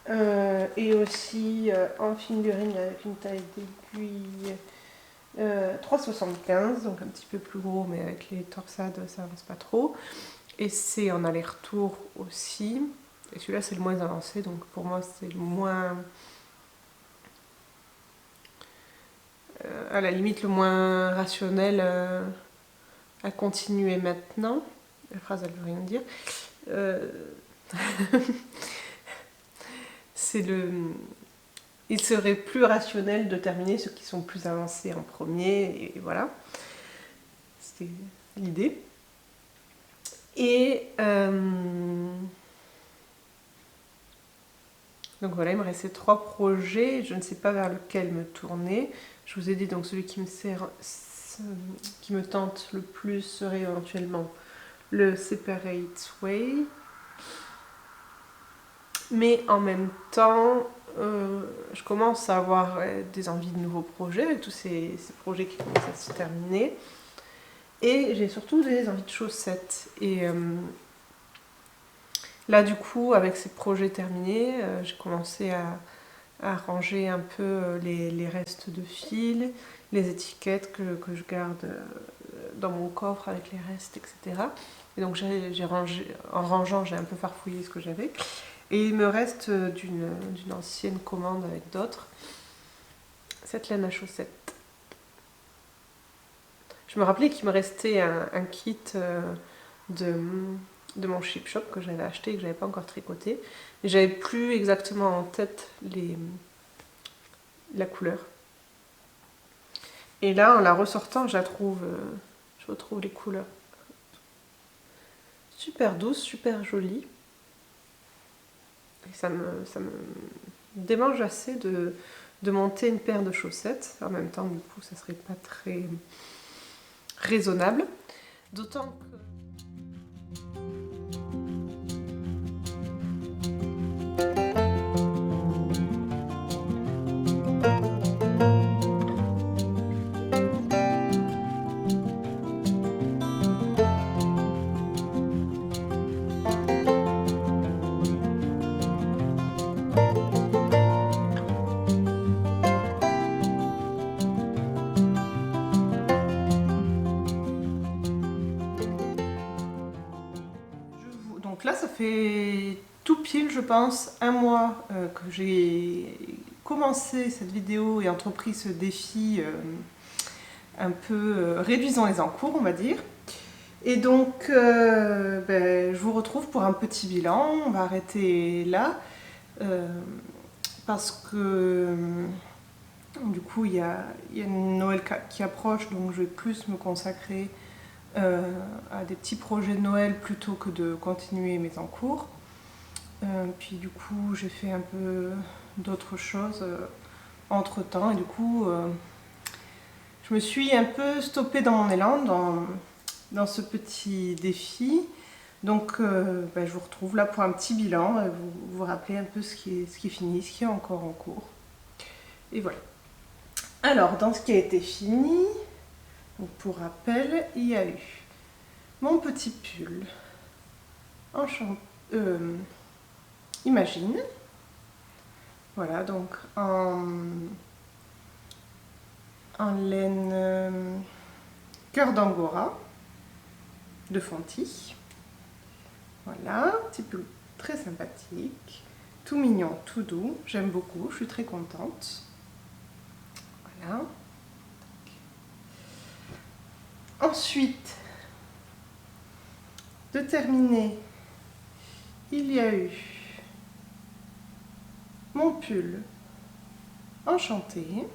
est aussi en fingering avec une taille d'aiguille 3,75, donc un petit peu plus gros, mais avec les torsades, ça avance pas trop. Et c'est en aller-retour aussi. Et celui-là, c'est le moins avancé, donc pour moi, c'est le moins... à la limite, le moins rationnel à continuer maintenant. La phrase, elle veut rien dire. C'est le... Il serait plus rationnel de terminer ceux qui sont plus avancés en premier, et voilà. C'était l'idée. Et donc voilà, il me restait 3 projets, je ne sais pas vers lequel me tourner. Je vous ai dit donc celui qui me tente le plus serait éventuellement le Separate Way. Mais en même temps, je commence à avoir des envies de nouveaux projets, avec tous ces projets qui commencent à se terminer. Et j'ai surtout des envies de chaussettes. Et là, du coup, avec ces projets terminés, j'ai commencé à ranger un peu les restes de fil, les étiquettes que je garde dans mon coffre avec les restes, etc. Et donc, en rangeant, j'ai un peu farfouillé ce que j'avais. Et il me reste d'une ancienne commande avec d'autres, cette laine à chaussettes. Je me rappelais qu'il me restait un kit de mon Chip Shop que j'avais acheté et que j'avais pas encore tricoté. Et j'avais plus exactement en tête la couleur. Et là, en la ressortant, je retrouve les couleurs. Super douce, super jolie. Et ça me démange assez de monter une paire de chaussettes. En même temps, du coup, ça serait pas très raisonnable. D'autant que... Donc là, ça fait tout pile, je pense, un mois que j'ai commencé cette vidéo et entrepris ce défi un peu réduisant les encours, on va dire. Et donc, je vous retrouve pour un petit bilan. On va arrêter là parce que du coup, il y a Noël qui approche, donc je vais plus me consacrer à des petits projets de Noël plutôt que de continuer mes encours. Puis du coup, j'ai fait un peu d'autres choses entre temps et du coup, je me suis un peu stoppée dans mon élan dans ce petit défi. Donc, je vous retrouve là pour un petit bilan, vous rappeler un peu ce qui est fini, ce qui est encore en cours. Et voilà. Alors, dans ce qui a été fini, donc pour rappel, il y a eu mon petit pull Imagine. Voilà, donc en laine cœur d'angora. de Fonty. Voilà, un petit pull très sympathique, tout mignon, tout doux, j'aime beaucoup, je suis très contente. Voilà. Ensuite, de terminer, il y a eu mon pull enchanté.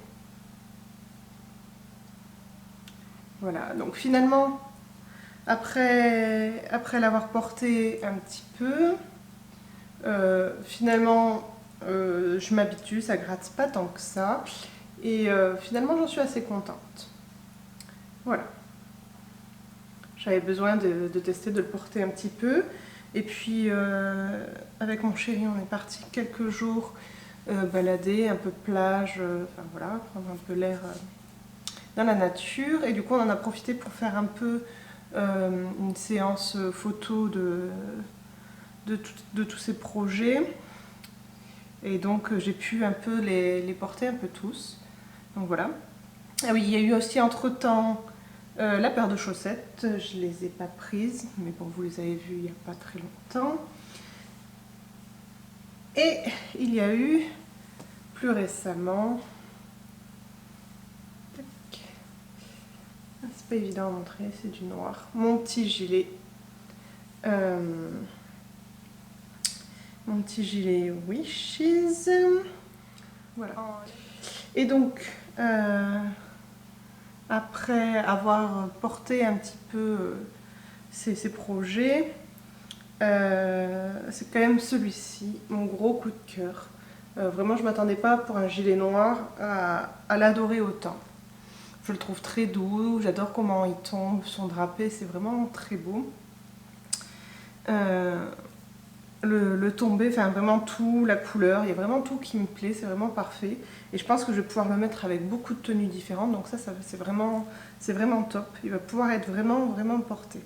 Voilà, donc finalement, après l'avoir porté un petit peu, finalement, je m'habitue, ça gratte pas tant que ça. Et finalement, j'en suis assez contente. Voilà. J'avais besoin de tester, de le porter un petit peu. Et puis, avec mon chéri, on est parti quelques jours balader, un peu plage, enfin voilà, prendre un peu l'air dans la nature. Et du coup, on en a profité pour faire un peu une séance photo de tous ces projets. Et donc, j'ai pu un peu les porter un peu tous. Donc voilà. Ah oui, il y a eu aussi entre-temps la paire de chaussettes. Je ne les ai pas prises, mais bon, vous les avez vues il n'y a pas très longtemps. Et il y a eu plus récemment... C'est pas évident à montrer, c'est du noir. Mon petit gilet. Mon petit gilet Wishes. Voilà. Et donc, après avoir porté un petit peu ces projets, c'est quand même celui-ci, mon gros coup de cœur. Vraiment, je ne m'attendais pas pour un gilet noir à l'adorer autant. Je le trouve très doux, j'adore comment il tombe, son drapé, c'est vraiment très beau. Le tombé, enfin vraiment tout, la couleur, il y a vraiment tout qui me plaît, c'est vraiment parfait. Et je pense que je vais pouvoir le mettre avec beaucoup de tenues différentes, donc ça c'est vraiment top. Il va pouvoir être vraiment, vraiment porté.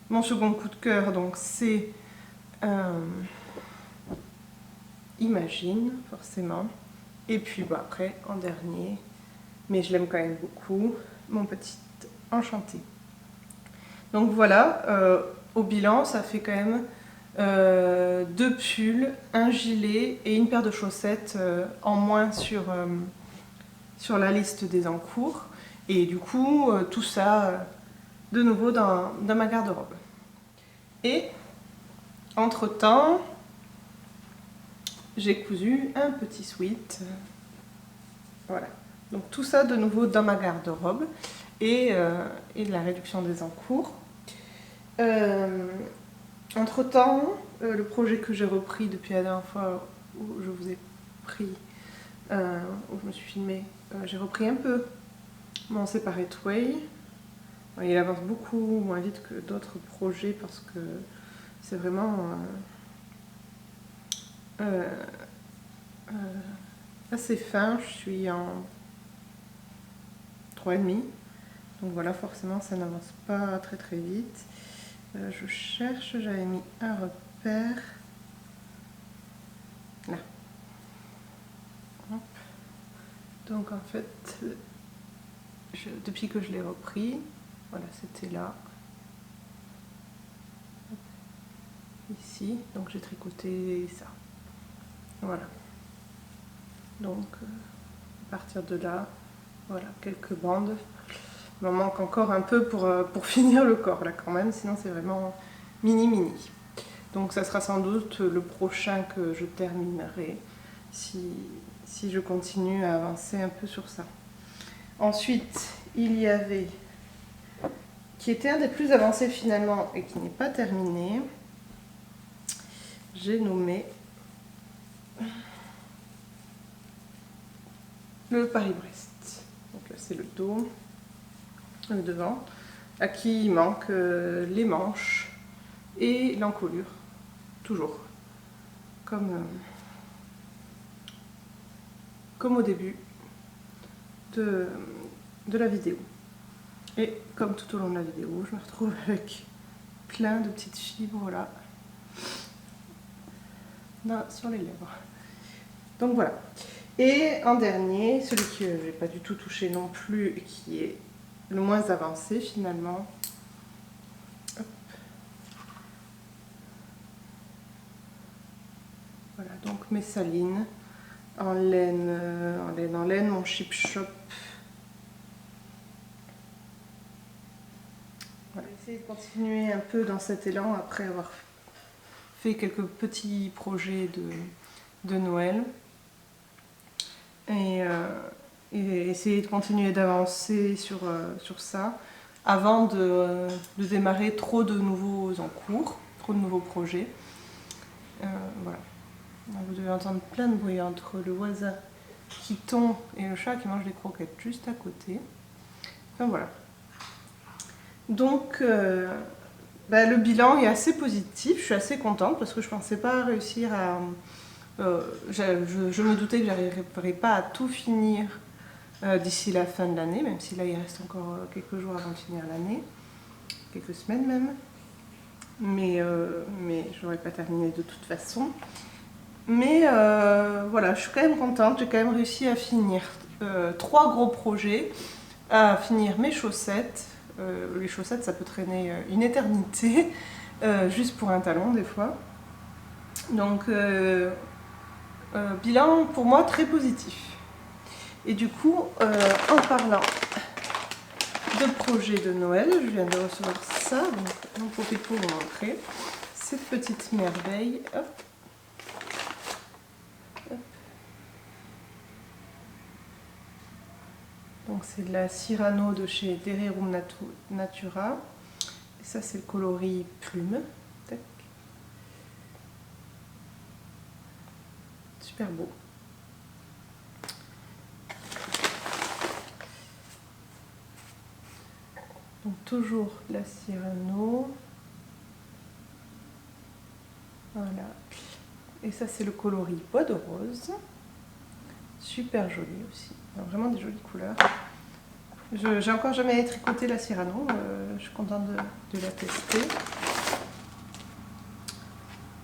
Mon second coup de cœur, donc c'est Imagine, forcément. Et puis bah, après, en dernier, mais je l'aime quand même beaucoup, mon petit Enchanté. Donc voilà, au bilan, ça fait quand même 2 pulls, un gilet et une paire de chaussettes en moins sur la liste des encours. Et du coup, tout ça de nouveau dans ma garde-robe. Et entre-temps, j'ai cousu un petit sweat. Voilà. Donc tout ça de nouveau dans ma garde-robe et de la réduction des encours. Entre-temps, le projet que j'ai repris depuis la dernière fois où je vous ai pris, où je me suis filmée, j'ai repris un peu mon Separate Way. Il avance beaucoup moins vite que d'autres projets parce que c'est vraiment assez fin. Je suis en 3,5. Donc voilà, forcément ça n'avance pas très très vite. Je cherche, j'avais mis un repère. Là. Hop. Donc en fait, depuis que je l'ai repris, voilà, c'était là. Ici, donc j'ai tricoté ça. Voilà. Donc à partir de là, voilà, quelques bandes. Il m'en manque encore un peu pour finir le corps là quand même, sinon c'est vraiment mini. Donc ça sera sans doute le prochain que je terminerai si je continue à avancer un peu sur ça. Ensuite, il y avait, qui était un des plus avancés finalement et qui n'est pas terminé, j'ai nommé le Paris-Brest. Donc là c'est le dos, le devant, à qui il manque les manches et l'encolure, toujours, comme au début de la vidéo. Et comme tout au long de la vidéo, je me retrouve avec plein de petites fibres là sur les lèvres. Donc voilà. Et en dernier, celui que je n'ai pas du tout touché non plus et qui est le moins avancé finalement, Voilà, donc mes salines en laine, mon Chip Shop. Voilà, essayer de continuer un peu dans cet élan après avoir fait quelques petits projets de Noël. Et essayer de continuer d'avancer sur ça avant de démarrer trop de nouveaux en cours, trop de nouveaux projets. Voilà. Vous devez entendre plein de bruit entre le voisin qui tombe et le chat qui mange des croquettes juste à côté. Enfin voilà. Donc le bilan est assez positif, je suis assez contente parce que je ne pensais pas réussir à... je me doutais que je n'arriverais pas à tout finir d'ici la fin de l'année, même si là il reste encore quelques jours avant de finir l'année, quelques semaines même. Mais je n'aurais pas terminé de toute façon. Mais voilà, je suis quand même contente, j'ai quand même réussi à finir 3 gros projets, à finir mes chaussettes. Les chaussettes, ça peut traîner une éternité, juste pour un talon des fois. Donc, bilan pour moi très positif. Et du coup, en parlant de projet de Noël, je viens de recevoir ça, donc j'en profite pour vous montrer cette petite merveille. Hop. Hop. Donc c'est de la Cyrano de chez Derirum Natura. Et ça c'est le coloris plume. Tac. Super beau. Donc toujours la Cyrano. Voilà. Et ça c'est le coloris bois de rose. Super joli aussi. Alors, vraiment des jolies couleurs. J'ai encore jamais tricoté la Cyrano. Je suis contente de la tester.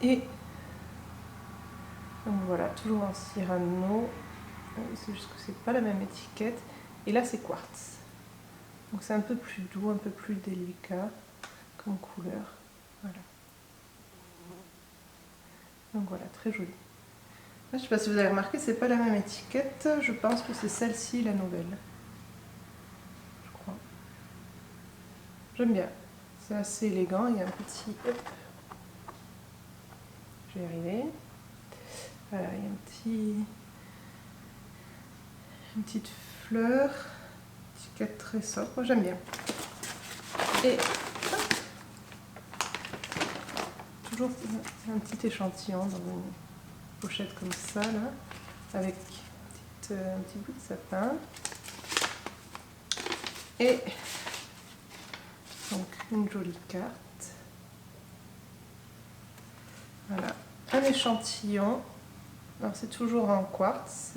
Et donc voilà, toujours en Cyrano. C'est juste que c'est pas la même étiquette. Et là c'est quartz. Donc c'est un peu plus doux, un peu plus délicat comme couleur. Voilà. Donc voilà, très joli. Là, je ne sais pas si vous avez remarqué, c'est pas la même étiquette. Je pense que c'est celle-ci la nouvelle. Je crois. J'aime bien. C'est assez élégant. Il y a un petit... Hop. Je vais y arriver. Voilà, il y a une petite fleur. Étiquette très sobre. Moi, j'aime bien. Et hop. Toujours un petit échantillon dans une pochette comme ça, là, avec un petit bout de sapin. Et donc une jolie carte. Voilà, un échantillon. Alors c'est toujours en quartz,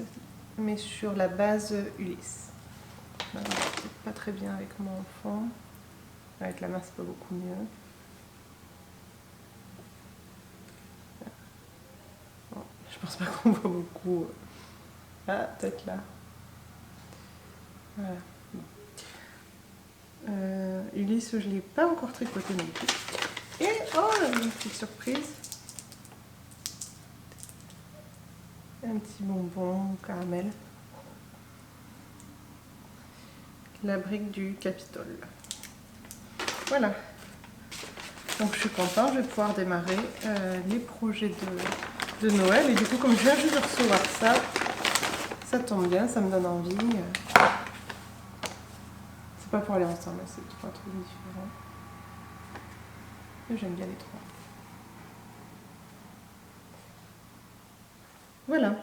mais sur la base Ulysse. Voilà, c'est pas très bien avec mon fond. Avec la main, c'est pas beaucoup mieux. Bon, je pense pas qu'on voit beaucoup. Ah, peut-être là. Voilà. Ulysse, je ne l'ai pas encore tricoté non plus. Et oh, une petite surprise. Un petit bonbon caramel. La brique du Capitole. Voilà. Donc je suis contente, je vais pouvoir démarrer les projets de Noël. Et du coup, comme je viens juste de recevoir ça, ça tombe bien, ça me donne envie. C'est pas pour aller ensemble, c'est 3 trucs différents. Et j'aime bien les 3. Voilà.